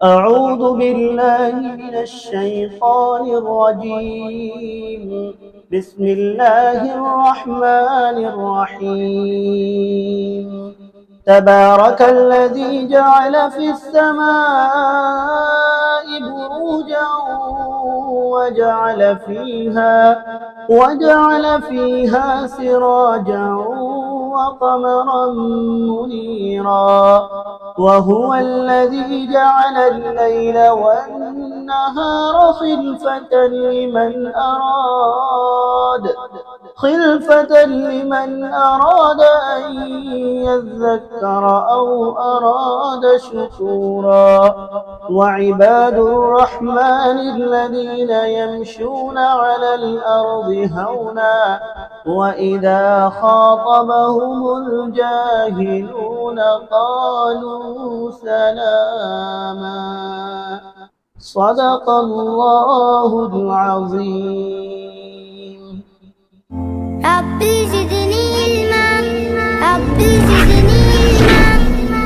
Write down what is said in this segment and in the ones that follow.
أعوذ بالله من الشيطان الرجيم بسم الله الرحمن الرحيم تبارك الذي جعل في السماء بروجا وجعل فيها سراجا وقمرا منيرا وهو الذي جعل الليل والنهار خلفة لمن أراد أن يذكر أو أراد شكورا وعباد الرحمن الذين يمشون على الأرض هونا وإذا خاطبهم الجاهلون قالوا سلاما صدق الله العظيم. ربي زدني علما ربي زدني علما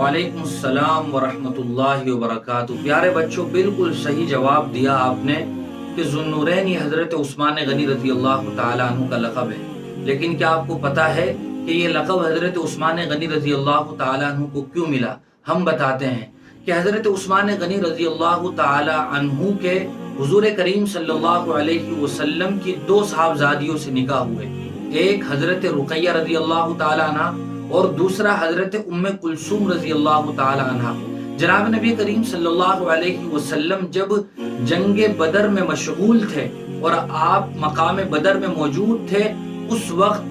وعلیکم السلام ورحمۃ اللہ وبرکاتہ۔ پیارے بچوں، بالکل صحیح جواب دیا آپ نے کہ ذوالنورین یہ حضرت عثمان غنی رضی اللہ تعالیٰ عنہ کا لقب ہے۔ لیکن کیا آپ کو پتا ہے کہ یہ لقب حضرت عثمان غنی رضی اللہ تعالیٰ عنہ کو کیوں ملا؟ ہم بتاتے ہیں کہ حضرت عثمان غنی رضی اللہ تعالیٰ عنہ کے حضور کریم صلی اللہ علیہ وسلم کی دو صاحبزادیوں سے نکاح ہوئے، ایک حضرت رقیہ رضی اللہ تعالیٰ عنہ اور دوسرا حضرت ام کلثوم رضی اللہ تعالی عنہ۔ جناب نبی کریم صلی اللہ علیہ وسلم جب جنگ بدر میں مشغول تھے اور آپ مقام بدر میں موجود تھے، اس وقت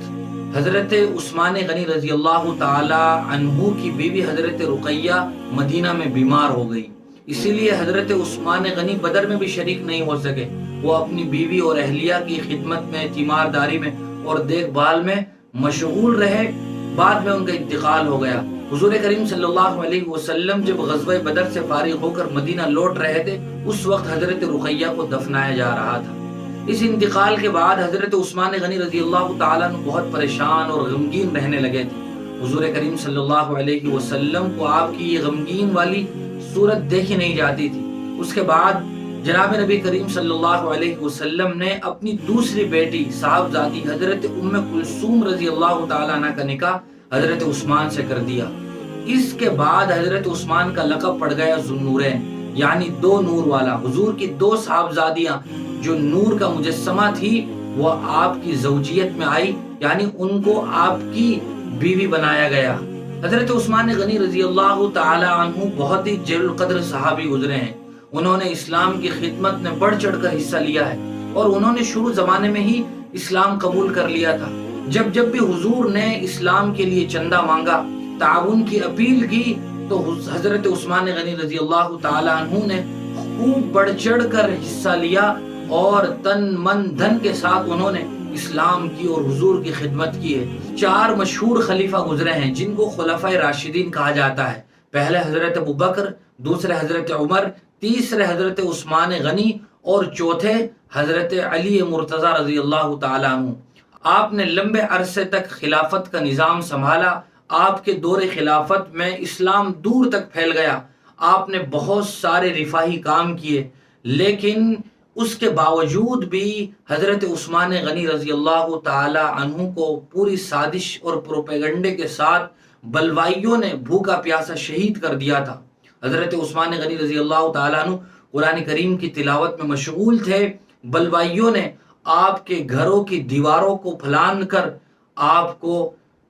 حضرت عثمان غنی رضی اللہ تعالی عنہ کی بیوی حضرت رقیہ مدینہ میں بیمار ہو گئی، اسی لیے حضرت عثمان غنی بدر میں بھی شریک نہیں ہو سکے۔ وہ اپنی بیوی اور اہلیہ کی خدمت میں، تیمارداری میں اور دیکھ بھال میں مشغول رہے۔ بعد میں ان کا انتقال ہو گیا۔ حضور کریم صلی اللہ علیہ وسلم جب غزوہ بدر سے فارغ ہو کر مدینہ لوٹ رہے تھے، اس وقت حضرت رقیہ کو دفنایا جا رہا تھا۔ اس انتقال کے بعد حضرت عثمان غنی رضی اللہ تعالیٰ عنہ بہت پریشان اور غمگین رہنے لگے تھے۔ حضور کریم صلی اللہ علیہ وسلم کو آپ کی یہ غمگین والی صورت دیکھی نہیں جاتی تھی۔ اس کے بعد جناب نبی کریم صلی اللہ علیہ وسلم نے اپنی دوسری بیٹی صاحبزادی حضرت ام کلثوم رضی اللہ تعالیٰ عنہ کا نکاح حضرت عثمان سے کر دیا۔ اس کے بعد حضرت عثمان کا لقب پڑ گیا ذوالنورین، یعنی دو نور والا۔ حضور کی دو صاحبزادیاں جو نور کا مجسمہ تھی، وہ آپ کی زوجیت میں آئی، یعنی ان کو آپ کی بیوی بنایا گیا۔ حضرت عثمان غنی رضی اللہ تعالی عنہ بہت ہی جلیل القدر صحابی گزرے ہیں۔ انہوں نے اسلام کی خدمت میں بڑھ چڑھ کر حصہ لیا ہے اور انہوں نے شروع زمانے میں ہی اسلام قبول کر لیا تھا۔ جب بھی حضور نے اسلام کے لیے چندہ مانگا، تعاون کی اپیل کی، تو حضرت عثمان غنی رضی اللہ تعالی عنہ نے خوب بڑھ چڑھ کر حصہ لیا اور تن من دھن کے ساتھ انہوں نے اسلام کی اور حضور کی خدمت کی ہے۔ 4 مشہور خلیفہ گزرے ہیں جن کو خلفائے راشدین کہا جاتا ہے۔ پہلے حضرت ابوبکر، دوسرے حضرت عمر، تیسرے حضرت عثمان غنی اور چوتھے حضرت علی مرتضی رضی اللہ تعالی عنہ۔ آپ نے لمبے عرصے تک خلافت کا نظام سنبھالا۔ آپ کے دور خلافت میں اسلام دور تک پھیل گیا۔ آپ نے بہت سارے رفاہی کام کیے، لیکن اس کے باوجود بھی حضرت عثمان غنی رضی اللہ تعالی عنہ کو پوری سازش اور پروپیگنڈے کے ساتھ بلوائیوں نے بھوکا پیاسا شہید کر دیا تھا۔ حضرت عثمان غنی رضی اللہ تعالیٰ عنہ قرآن کریم کی تلاوت میں مشغول تھے۔ بلوائیوں نے آپ کے گھروں کی دیواروں کو پھلان کر آپ کو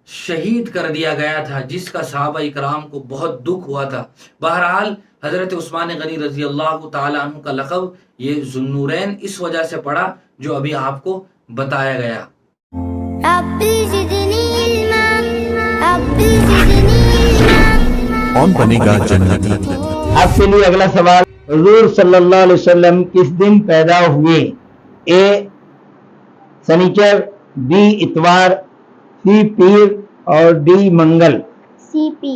شہید کر دیا گیا تھا، جس کا صحابہ اکرام کو بہت دکھ ہوا تھا۔ بہرحال حضرت عثمان غنی رضی اللہ تعالیٰ عنہ کا لقب یہ ذوالنورین اس وجہ سے پڑا جو ابھی آپ کو بتایا گیا۔ کون بنے گا جنتی؟ آپ کے لیے اگلا سوال، حضور صلی اللہ علیہ وسلم کس دن پیدا ہوئے؟ اے سنیچر، بی اتوار، سی پیر اور ڈی منگل۔ سی پی۔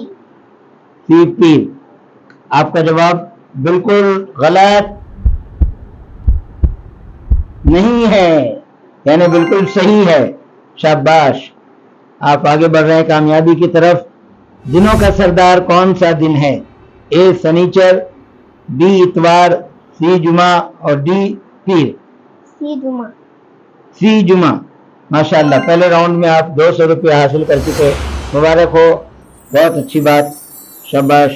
سی پیر۔ آپ کا جواب بالکل غلط نہیں ہے، یعنی بالکل صحیح ہے۔ شاباش، آپ آگے بڑھ رہے ہیں کامیابی کی طرف۔ دنوں کا سردار کون سا دن ہے؟ اے سنیچر، بی اتوار، سی جمعہ اور ڈی پیر۔ سی جمعہ۔ سی جمعہ۔ ماشاءاللہ، پہلے راؤنڈ میں آپ 200 روپے حاصل کر چکے، مبارک ہو، بہت اچھی بات، شاباش۔